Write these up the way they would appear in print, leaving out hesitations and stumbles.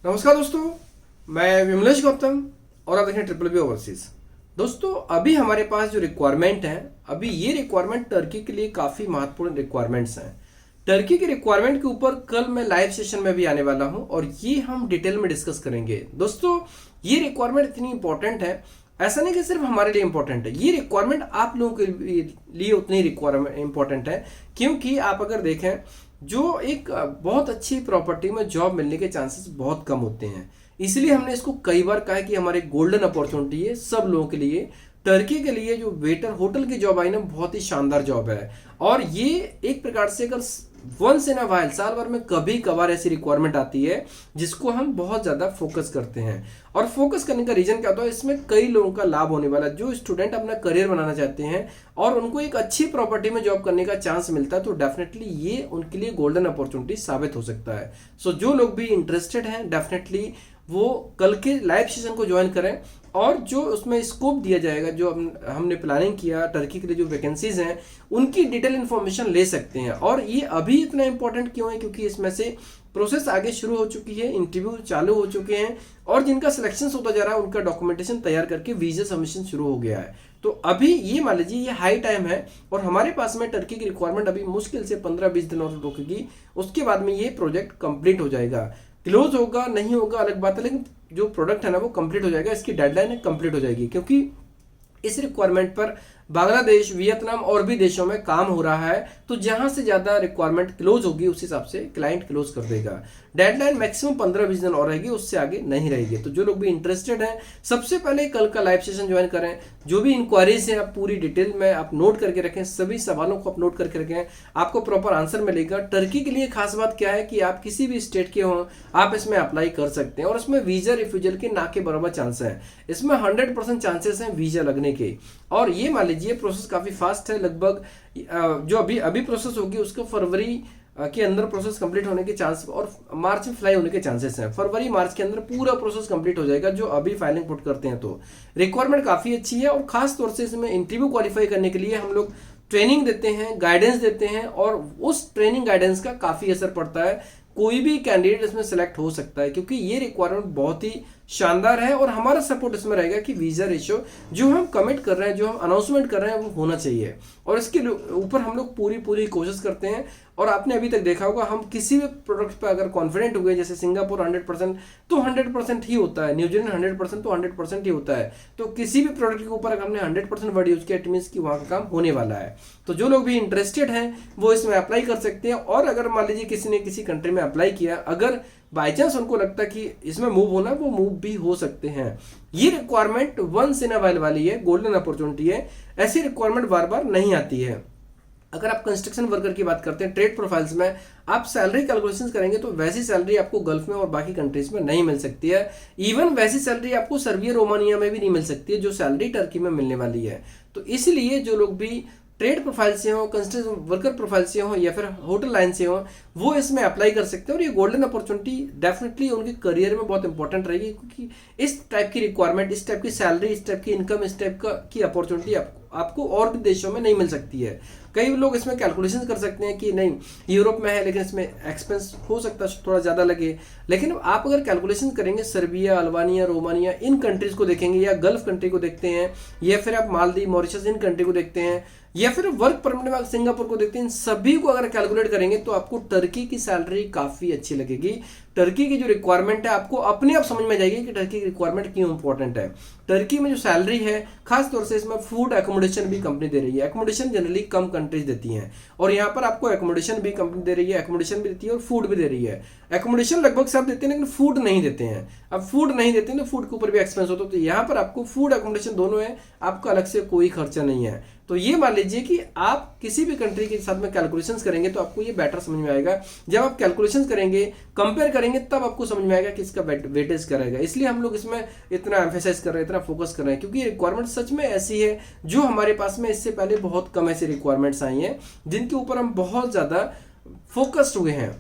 नमस्कार दोस्तों, मैं विमलेश गौतम और आप देखें ट्रिपल बी ओवरसीज। दोस्तों, अभी हमारे पास जो रिक्वायरमेंट है, अभी ये रिक्वायरमेंट टर्की के लिए काफ़ी महत्वपूर्ण रिक्वायरमेंट्स हैं। टर्की के रिक्वायरमेंट के ऊपर कल मैं लाइव सेशन में भी आने वाला हूं और ये हम डिटेल में डिस्कस करेंगे। दोस्तों, ये रिक्वायरमेंट इतनी इंपॉर्टेंट है, ऐसा नहीं कि सिर्फ हमारे लिए इंपॉर्टेंट है, ये रिक्वायरमेंट आप लोगों के लिए उतनी रिक्वायरमेंट इंपॉर्टेंट है, क्योंकि आप अगर देखें जो एक बहुत अच्छी प्रॉपर्टी में जॉब मिलने के चांसेस बहुत कम होते हैं। इसलिए हमने इसको कई बार कहा है कि हमारी गोल्डन अपॉर्चुनिटी है सब लोगों के लिए। टर्की के लिए जो वेटर होटल की जॉब आई ना, बहुत ही शानदार जॉब है और ये एक प्रकार से अगर वंस इन अ वाइल, साल भर में कभी कभार ऐसी रिक्वायरमेंट आती है जिसको हम बहुत ज़्यादा फोकस करते हैं। और फोकस करने का रीजन क्या होता है, इसमें कई लोगों का लाभ होने वाला है। जो स्टूडेंट अपना करियर बनाना चाहते हैं और उनको एक अच्छी प्रॉपर्टी में जॉब करने का चांस मिलता है, तो डेफिनेटली ये उनके लिए गोल्डन अपॉर्चुनिटी साबित हो सकता है। सो जो लोग भी इंटरेस्टेड हैं, डेफिनेटली वो कल के लाइव सेशन को ज्वाइन करें और जो उसमें स्कोप दिया जाएगा, जो हमने प्लानिंग किया टर्की के लिए जो वैकेंसीज हैं, उनकी डिटेल इन्फॉर्मेशन ले सकते हैं। और ये अभी इतना इंपॉर्टेंट क्यों है, क्योंकि इसमें से प्रोसेस आगे शुरू हो चुकी है, इंटरव्यू चालू हो चुके हैं और जिनका सिलेक्शन होता जा रहा है उनका डॉक्यूमेंटेशन तैयार करके वीजा सबमिशन शुरू हो गया है। तो अभी ये मान लीजिए ये हाई टाइम है और हमारे पास में टर्की की रिक्वायरमेंट अभी मुश्किल से 15-20 दिन और रुकेगी। उसके बाद में ये प्रोजेक्ट कंप्लीट हो जाएगा। क्लोज होगा नहीं होगा अलग बात है, लेकिन जो प्रोडक्ट है ना वो कंप्लीट हो जाएगा। इसकी डेडलाइन है कंप्लीट हो जाएगी, क्योंकि इस रिक्वायरमेंट पर बांग्लादेश, वियतनाम और भी देशों में काम हो रहा है। तो जहां से ज्यादा रिक्वायरमेंट क्लोज होगी उस हिसाब से क्लाइंट क्लोज कर देगा। डेडलाइन मैक्सिमम 15-20 दिन और रहेगी, उससे आगे नहीं रहेगी। तो जो लोग भी इंटरेस्टेड हैं, सबसे पहले कल का लाइव सेशन ज्वाइन करें। जो भी इंक्वायरीज हैं आप पूरी डिटेल में आप नोट करके रखें, सभी सवालों को आप नोट करके रखें, आपको प्रॉपर आंसर मिलेगा। टर्की के लिए खास बात क्या है कि आप किसी भी स्टेट के हों आप इसमें अप्लाई कर सकते हैं और इसमें वीजा रिफ्यूजल के ना के बराबर चांस है। इसमें 100% चांसेस हैं वीजा लगने के। और ये मान लीजिए प्रोसेस काफी फास्ट है। लगभग जो अभी प्रोसेस होगी उसको फरवरी के अंदर प्रोसेस कंप्लीट होने के चांस और मार्च में फ्लाई होने के चांसेस हैं। फरवरी मार्च के अंदर पूरा प्रोसेस कंप्लीट हो जाएगा जो अभी फाइलिंग पुट करते हैं। तो रिक्वायरमेंट काफी अच्छी है और खास तौर से इसमें इंटरव्यू क्वालिफाई करने के लिए हम लोग ट्रेनिंग देते हैं, गाइडेंस देते हैं और उस ट्रेनिंग गाइडेंस का काफी असर पड़ता है। कोई भी कैंडिडेट इसमें सेलेक्ट हो सकता है, क्योंकि ये रिक्वायरमेंट बहुत ही शानदार है और हमारा सपोर्ट इसमें रहेगा कि वीजा रेशियो जो हम कमिट कर रहे हैं, जो हम अनाउंसमेंट कर रहे हैं, वो होना चाहिए और इसके ऊपर हम लोग पूरी कोशिश करते हैं। और आपने अभी तक देखा होगा, हम किसी भी प्रोडक्ट पर अगर कॉन्फिडेंट हो गए, जैसे सिंगापुर 100% तो 100% ही होता है, न्यूजीलैंड 100% तो 100% ही होता है। तो किसी भी प्रोडक्ट के ऊपर अगर हमने 100% वर्ड यूज किया, इट मीन्स कि वहाँ का काम होने वाला है। तो जो लोग भी इंटरेस्टेड हैं वो इसमें अप्लाई कर सकते हैं। और अगर मान लीजिए किसी ने किसी कंट्री में अप्लाई किया, अगर बाई चांस उनको लगता है कि इसमें मूव होना, वो मूव भी हो सकते हैं। ये requirement once in a while वाली है, गोल्डन अपॉर्चुनिटी है। ऐसी रिक्वायरमेंट बार बार नहीं आती है। अगर आप कंस्ट्रक्शन वर्कर की बात करते हैं, ट्रेड प्रोफाइल्स में आप सैलरी कैलकुलेशन करेंगे तो वैसी सैलरी आपको गल्फ में और बाकी कंट्रीज में नहीं मिल सकती है। इवन वैसी सैलरी आपको सर्बिया, रोमानिया में भी नहीं मिल सकती है जो सैलरी टर्की में मिलने वाली है। तो इसलिए जो लोग भी ट्रेड प्रोफाइल से हो, कंस्ट्रक्शन वर्कर प्रोफाइल से हो या फिर होटल लाइन से हो, वो इसमें अप्लाई कर सकते हैं। और ये गोल्डन अपॉर्चुनिटी डेफिनेटली उनके करियर में बहुत इंपॉर्टेंट रहेगी, क्योंकि इस टाइप की रिक्वायरमेंट, इस टाइप की सैलरी, इस टाइप की इनकम, इस टाइप की अपॉर्चुनिटी आपको और भी देशों में नहीं मिल सकती है। कई लोग इसमें कैलकुलेशन कर सकते हैं कि नहीं यूरोप में है लेकिन इसमें एक्सपेंस हो सकता है थोड़ा ज़्यादा लगे, लेकिन आप अगर कैलकुलेशन करेंगे सर्बिया, अल्बानिया, रोमानिया, इन कंट्रीज को देखेंगे या गल्फ कंट्री को देखते हैं या फिर आप मालदीव, मॉरिशस, इन कंट्री को देखते हैं या फिर वर्क परमिट में सिंगापुर को देखते हैं, इन सभी को अगर कैलकुलेट करेंगे तो आपको टर्की की सैलरी काफ़ी अच्छी लगेगी। टर्की की जो रिक्वायरमेंट है आपको अपने आप समझ में जाएगी कि टर्की की रिक्वायरमेंट क्यों इंपॉर्टेंट है। टर्की में जो सैलरी है, खास तौर से इसमें फूड एकोमोडेशन भी कंपनी दे रही है। एकोमोडेशन जनरली कम कंट्रीज देती हैं और यहाँ पर आपको एकोमोडेशन भी कंपनी दे रही है, एकोमोडेशन भी देती है और फूड भी दे रही है। एकोमोडेशन लगभग सब देते हैं लेकिन फूड नहीं देते हैं। अब फूड नहीं देते हैं तो फूड के ऊपर भी एक्सपेंस होता है, तो यहाँ पर आपको फूड एकोमोडेशन दोनों है, आपका अलग से कोई खर्चा नहीं है। तो ये मान लीजिए कि आप किसी भी कंट्री के साथ में कैलकुलेशंस करेंगे तो आपको ये बेटर समझ में आएगा। जब आप कैलकुलेशंस करेंगे, कंपेयर करेंगे, तब आपको समझ में आएगा कि इसका वेटेज क्या रहेगा। इसलिए हम लोग इसमें इतना एम्फेसाइज कर रहे हैं, इतना फोकस कर रहे हैं, क्योंकि रिक्वायरमेंट सच में ऐसी है जो हमारे पास में इससे पहले बहुत कम ऐसी रिक्वायरमेंट्स आई हैं जिनके ऊपर हम बहुत ज़्यादा फोकस्ड हुए हैं।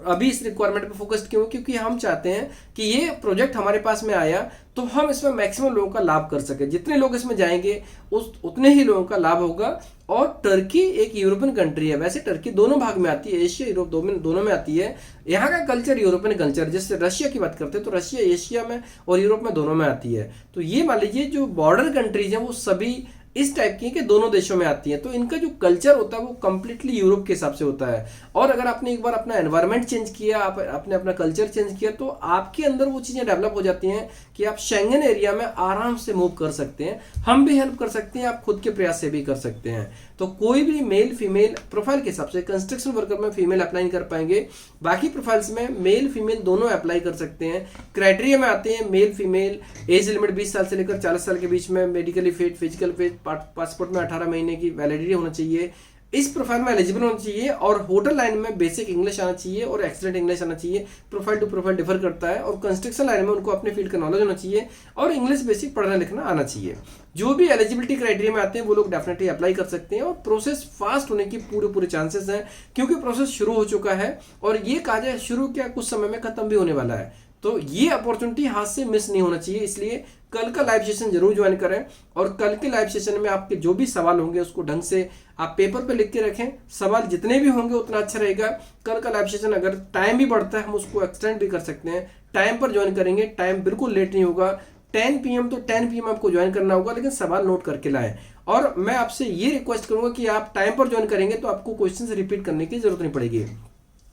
अभी इस रिक्वायरमेंट पे फोकस्ड क्यों, क्योंकि हम चाहते हैं कि ये प्रोजेक्ट हमारे पास में आया तो हम इसमें मैक्सिमम लोगों का लाभ कर सके। जितने लोग इसमें जाएंगे उतने ही लोगों का लाभ होगा और टर्की एक यूरोपियन कंट्री है। वैसे टर्की दोनों भाग में आती है, एशिया यूरोप दोनों में आती है। यहाँ का कल्चर यूरोपियन कल्चर, जैसे रशिया की बात करते हैं तो रशिया एशिया में और यूरोप में दोनों में आती है। तो ये मान लीजिए जो बॉर्डर कंट्रीज हैं वो सभी इस टाइप की कि दोनों देशों में आती हैं। तो इनका जो कल्चर होता है वो कंप्लीटली यूरोप के हिसाब से होता है। और अगर आपने एक बार अपना एनवायरनमेंट चेंज किया, आपने अपना कल्चर चेंज किया, तो आपके अंदर वो चीज़ें डेवलप हो जाती हैं कि आप शेंगन एरिया में आराम से मूव कर सकते हैं। हम भी हेल्प कर सकते हैं, आप खुद के प्रयास से भी कर सकते हैं। तो कोई भी मेल फीमेल प्रोफाइल के हिसाब से कंस्ट्रक्शन वर्कर में फीमेल अप्लाई नहीं कर पाएंगे, बाकी प्रोफाइल्स में मेल फीमेल दोनों अप्लाई कर सकते हैं। क्राइटेरिया में आते हैं मेल फीमेल, एज लिमिट 20 साल से लेकर 40 साल के बीच में, medically fit, physical fit, passport में 18 महीने की वैलिडिटी होना चाहिए, इस प्रोफाइल में एलिजिबल होना चाहिए, और होटल लाइन में बेसिक इंग्लिश आना चाहिए और एक्सीलेंट इंग्लिश आना चाहिए। प्रोफाइल टू प्रोफाइल डिफर करता है। और कंस्ट्रक्शन लाइन में उनको अपने फील्ड का नॉलेज होना चाहिए और इंग्लिश बेसिक पढ़ना लिखना आना चाहिए। जो भी एलिजिबिलिटी क्राइटेरिया में आते हैं वो लोग डेफिनेटली अप्लाई कर सकते हैं। और प्रोसेस फास्ट होने की पूरे चांसेस हैं, क्योंकि प्रोसेस शुरू हो चुका है और ये कहा जाए शुरू क्या कुछ समय में खत्म भी होने वाला है। तो ये अपॉर्चुनिटी हाथ से मिस नहीं होना चाहिए। इसलिए कल का लाइव सेशन जरूर ज्वाइन करें, और कल के लाइव सेशन में आपके जो भी सवाल होंगे उसको ढंग से आप पेपर पे लिख के रखें। सवाल जितने भी होंगे उतना अच्छा रहेगा। कल का लाइव सेशन अगर टाइम भी बढ़ता है हम उसको एक्सटेंड भी कर सकते हैं। टाइम पर ज्वाइन करेंगे, टाइम बिल्कुल लेट नहीं होगा। 10 PM तो 10 PM आपको ज्वाइन करना होगा, लेकिन सवाल नोट करके लाएं। और मैं आपसे ये रिक्वेस्ट करूंगा कि आप टाइम पर ज्वाइन करेंगे तो आपको क्वेश्चन रिपीट करने की जरूरत नहीं पड़ेगी।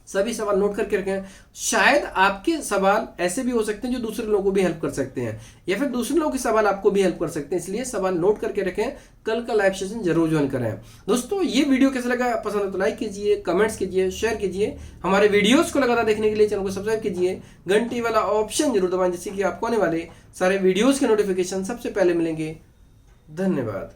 सभी सवाल नोट करके रखें। शायद आपके सवाल ऐसे भी हो सकते हैं जो दूसरे लोगों को भी हेल्प कर सकते हैं, या फिर दूसरे लोगों के सवाल आपको भी हेल्प कर सकते हैं। इसलिए सवाल नोट करके रखें। कल का लाइव सेशन जरूर ज्वाइन करें। दोस्तों ये वीडियो कैसा लगा, पसंद है तो लाइक कीजिए, कमेंट्स कीजिए, शेयर कीजिए। हमारे वीडियोस को लगातार देखने के लिए चैनल को सब्सक्राइब कीजिए, घंटी वाला ऑप्शन जरूर दबाएं, जिससे कि आपको आने वाले सारे वीडियोस के नोटिफिकेशन सबसे पहले मिलेंगे। धन्यवाद।